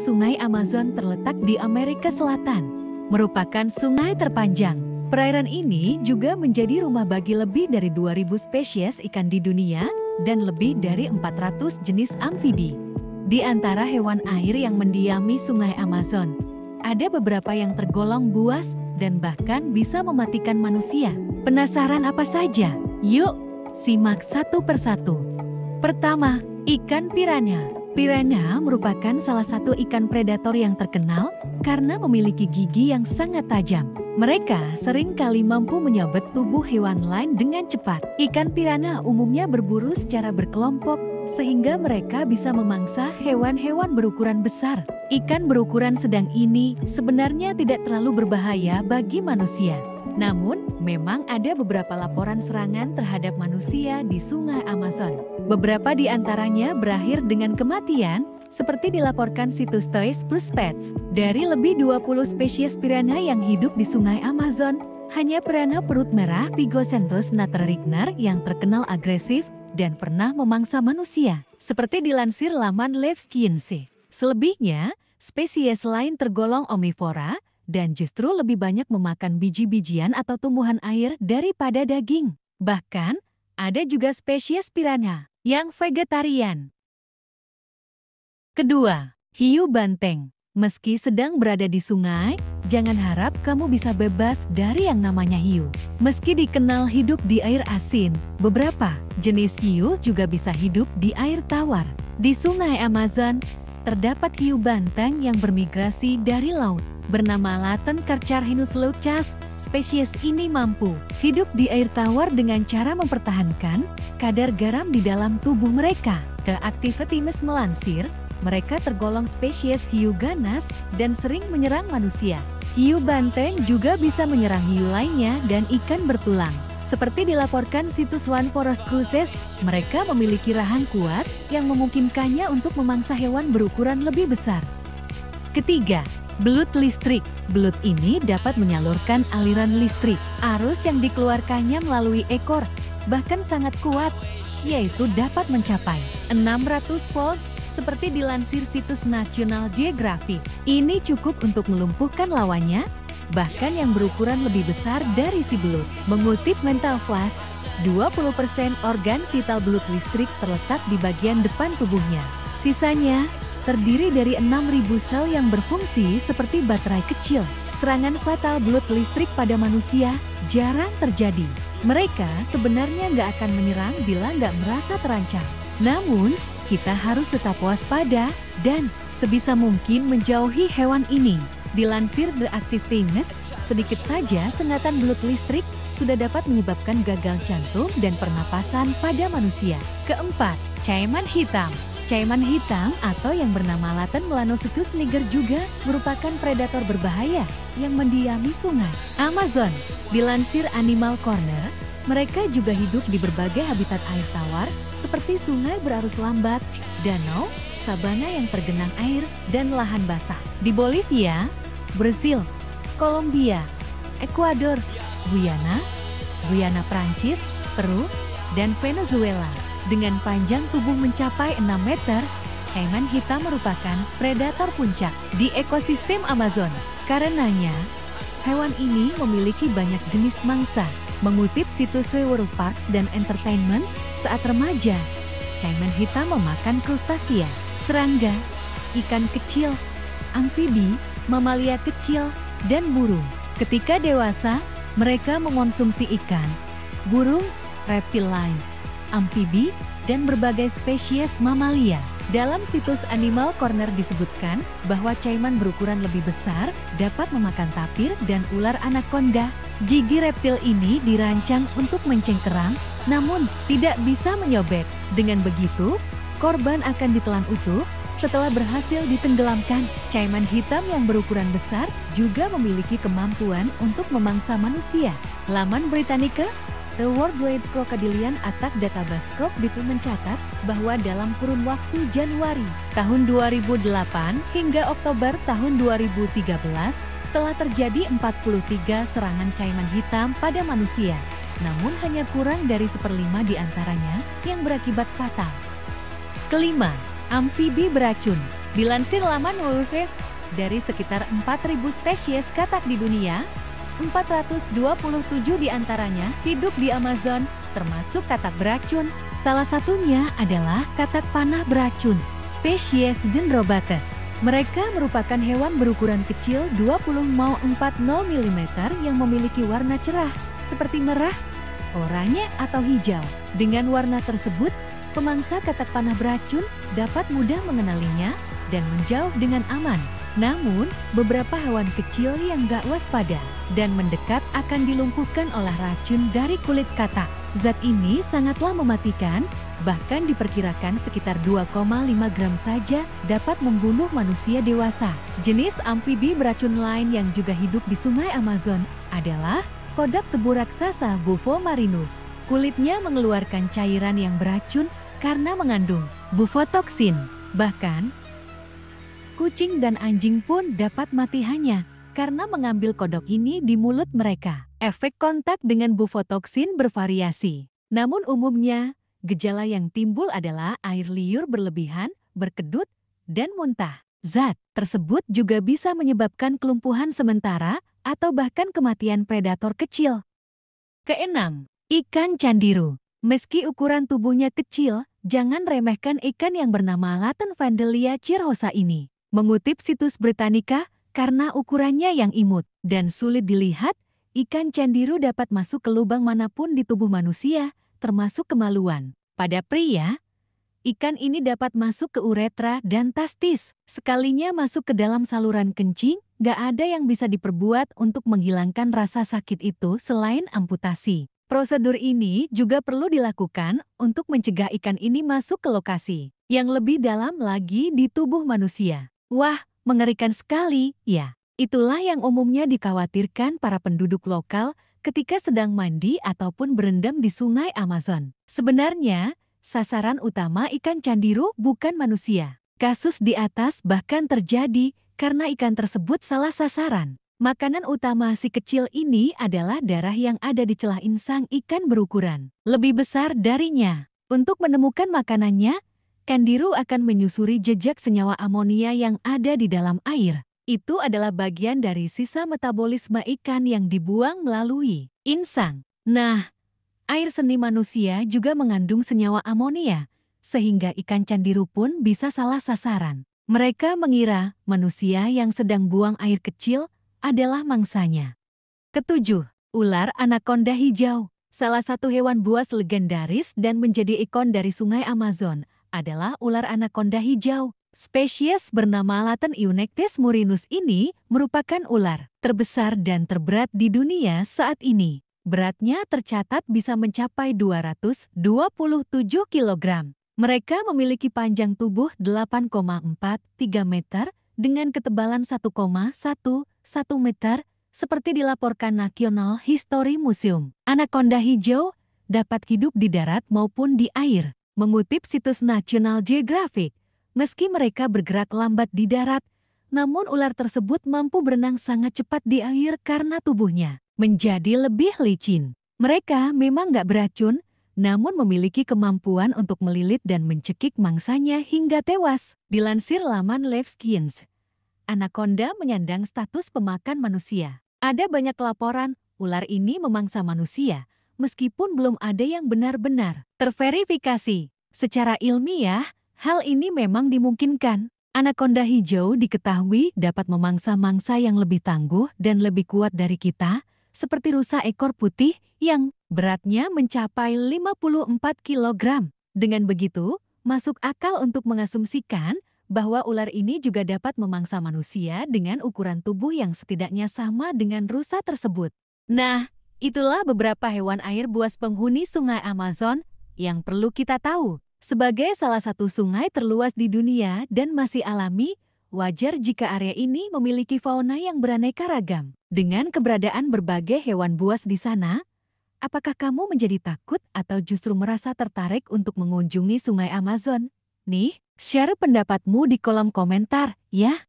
Sungai Amazon terletak di Amerika Selatan, merupakan sungai terpanjang. Perairan ini juga menjadi rumah bagi lebih dari 2.000 spesies ikan di dunia dan lebih dari 400 jenis amfibi. Di antara hewan air yang mendiami Sungai Amazon, ada beberapa yang tergolong buas dan bahkan bisa mematikan manusia. Penasaran apa saja? Yuk, simak satu persatu. Pertama, ikan piranha. Piranha merupakan salah satu ikan predator yang terkenal karena memiliki gigi yang sangat tajam. Mereka sering kali mampu menyabet tubuh hewan lain dengan cepat. Ikan piranha umumnya berburu secara berkelompok, sehingga mereka bisa memangsa hewan-hewan berukuran besar. Ikan berukuran sedang ini sebenarnya tidak terlalu berbahaya bagi manusia. Namun, memang ada beberapa laporan serangan terhadap manusia di Sungai Amazon. Beberapa di antaranya berakhir dengan kematian, seperti dilaporkan situs Toys Plus Pets. Dari lebih 20 spesies piranha yang hidup di Sungai Amazon, hanya piranha perut merah Pygoscentrus naterrignar yang terkenal agresif dan pernah memangsa manusia, seperti dilansir laman LiveScience. Selebihnya, spesies lain tergolong omnivora dan justru lebih banyak memakan biji-bijian atau tumbuhan air daripada daging. Bahkan, ada juga spesies piranha yang vegetarian. Kedua, hiu banteng. Meski sedang berada di sungai, jangan harap kamu bisa bebas dari yang namanya hiu. Meski dikenal hidup di air asin, beberapa jenis hiu juga bisa hidup di air tawar. Di Sungai Amazon, terdapat hiu banteng yang bermigrasi dari laut. Bernama Latin Carcharhinus leucas, spesies ini mampu hidup di air tawar dengan cara mempertahankan kadar garam di dalam tubuh mereka. The Activity-News melansir, mereka tergolong spesies hiu ganas dan sering menyerang manusia. Hiu banteng juga bisa menyerang hiu lainnya dan ikan bertulang. Seperti dilaporkan situs One Forest Cruises, mereka memiliki rahang kuat yang memungkinkannya untuk memangsa hewan berukuran lebih besar. Ketiga, belut listrik. Belut ini dapat menyalurkan aliran listrik. Arus yang dikeluarkannya melalui ekor bahkan sangat kuat, yaitu dapat mencapai 600 volt, seperti dilansir situs National Geographic. Ini cukup untuk melumpuhkan lawannya, bahkan yang berukuran lebih besar dari si belut. Mengutip Mental Flash, 20% organ vital belut listrik terletak di bagian depan tubuhnya. Sisanya terdiri dari 6.000 sel yang berfungsi seperti baterai kecil. Serangan fatal belut listrik pada manusia jarang terjadi. Mereka sebenarnya nggak akan menyerang bila nggak merasa terancam. Namun, kita harus tetap waspada dan sebisa mungkin menjauhi hewan ini. Dilansir The Activity-News, sedikit saja sengatan belut listrik sudah dapat menyebabkan gagal jantung dan pernapasan pada manusia. Keempat, caiman hitam. Caiman hitam atau yang bernama Latin Melanosuchus niger juga merupakan predator berbahaya yang mendiami Sungai Amazon. Dilansir Animal Corner, mereka juga hidup di berbagai habitat air tawar seperti sungai berarus lambat, danau, sabana yang tergenang air, dan lahan basah. Di Bolivia, Brasil, Kolombia, Ekuador, Guyana Prancis, Peru, dan Venezuela. Dengan panjang tubuh mencapai 6 meter, caiman hitam merupakan predator puncak di ekosistem Amazon. Karenanya, hewan ini memiliki banyak jenis mangsa. Mengutip situs World Parks dan Entertainment, saat remaja, caiman hitam memakan krustasia, serangga, ikan kecil, amfibi, mamalia kecil, dan burung. Ketika dewasa, mereka mengonsumsi ikan, burung, reptil lain, amfibi, dan berbagai spesies mamalia. Dalam situs Animal Corner disebutkan bahwa caiman berukuran lebih besar dapat memakan tapir dan ular anaconda. Gigi reptil ini dirancang untuk mencengkerang, namun tidak bisa menyobek. Dengan begitu, korban akan ditelan utuh setelah berhasil ditenggelamkan. Caiman hitam yang berukuran besar juga memiliki kemampuan untuk memangsa manusia. Laman Britannica, The Worldwide Crocodilian Attack Database itu mencatat bahwa dalam kurun waktu Januari tahun 2008 hingga Oktober tahun 2013 telah terjadi 43 serangan caiman hitam pada manusia. Namun hanya kurang dari 1/5 di antaranya yang berakibat fatal. Kelima, amfibi beracun. Dilansir laman WWF, dari sekitar 4.000 spesies katak di dunia, 427 diantaranya hidup di Amazon, termasuk katak beracun. Salah satunya adalah katak panah beracun, spesies Dendrobates. Mereka merupakan hewan berukuran kecil 20-40 mm yang memiliki warna cerah, seperti merah, oranye, atau hijau. Dengan warna tersebut, pemangsa katak panah beracun dapat mudah mengenalinya dan menjauh dengan aman. Namun, beberapa hewan kecil yang gak waspada dan mendekat akan dilumpuhkan oleh racun dari kulit katak. Zat ini sangatlah mematikan, bahkan diperkirakan sekitar 2,5 gram saja dapat membunuh manusia dewasa. Jenis amfibi beracun lain yang juga hidup di sungai Amazon adalah kodok tebu raksasa Bufo marinus. Kulitnya mengeluarkan cairan yang beracun karena mengandung bufotoksin. Bahkan, kucing dan anjing pun dapat mati hanya karena mengambil kodok ini di mulut mereka. Efek kontak dengan bufotoksin bervariasi. Namun umumnya, gejala yang timbul adalah air liur berlebihan, berkedut, dan muntah. Zat tersebut juga bisa menyebabkan kelumpuhan sementara atau bahkan kematian predator kecil. Keenam, ikan candiru. Meski ukuran tubuhnya kecil, jangan remehkan ikan yang bernama Laten Vandelia cirrhosa ini. Mengutip situs Britannica, karena ukurannya yang imut dan sulit dilihat, ikan candiru dapat masuk ke lubang manapun di tubuh manusia, termasuk kemaluan. Pada pria, ikan ini dapat masuk ke uretra dan testis. Sekalinya masuk ke dalam saluran kencing, gak ada yang bisa diperbuat untuk menghilangkan rasa sakit itu selain amputasi. Prosedur ini juga perlu dilakukan untuk mencegah ikan ini masuk ke lokasi yang lebih dalam lagi di tubuh manusia. Wah, mengerikan sekali, ya. Itulah yang umumnya dikhawatirkan para penduduk lokal ketika sedang mandi ataupun berendam di sungai Amazon. Sebenarnya, sasaran utama ikan candiru bukan manusia. Kasus di atas bahkan terjadi karena ikan tersebut salah sasaran. Makanan utama si kecil ini adalah darah yang ada di celah insang ikan berukuran lebih besar darinya. Untuk menemukan makanannya, candiru akan menyusuri jejak senyawa amonia yang ada di dalam air. Itu adalah bagian dari sisa metabolisme ikan yang dibuang melalui insang. Nah, air seni manusia juga mengandung senyawa amonia, sehingga ikan candiru pun bisa salah sasaran. Mereka mengira manusia yang sedang buang air kecil adalah mangsanya. Ketujuh, ular anaconda hijau. Salah satu hewan buas legendaris dan menjadi ikon dari sungai Amazon adalah ular anaconda hijau. Spesies bernama Laten Eunectes murinus ini merupakan ular terbesar dan terberat di dunia saat ini. Beratnya tercatat bisa mencapai 227 kg. Mereka memiliki panjang tubuh 8,43 meter dengan ketebalan 1,11 meter, seperti dilaporkan National History Museum. Anaconda hijau dapat hidup di darat maupun di air. Mengutip situs National Geographic, meski mereka bergerak lambat di darat, namun ular tersebut mampu berenang sangat cepat di air karena tubuhnya menjadi lebih licin. Mereka memang gak beracun, namun memiliki kemampuan untuk melilit dan mencekik mangsanya hingga tewas. Dilansir laman Liveskins, anaconda menyandang status pemakan manusia. Ada banyak laporan ular ini memangsa manusia, meskipun belum ada yang benar-benar terverifikasi. Secara ilmiah, hal ini memang dimungkinkan. Anaconda hijau diketahui dapat memangsa mangsa yang lebih tangguh dan lebih kuat dari kita, seperti rusa ekor putih yang beratnya mencapai 54 kg. Dengan begitu, masuk akal untuk mengasumsikan bahwa ular ini juga dapat memangsa manusia dengan ukuran tubuh yang setidaknya sama dengan rusa tersebut. Nah, itulah beberapa hewan air buas penghuni sungai Amazon yang perlu kita tahu. Sebagai salah satu sungai terluas di dunia dan masih alami, wajar jika area ini memiliki fauna yang beraneka ragam. Dengan keberadaan berbagai hewan buas di sana, apakah kamu menjadi takut atau justru merasa tertarik untuk mengunjungi sungai Amazon? Nih, share pendapatmu di kolom komentar, ya.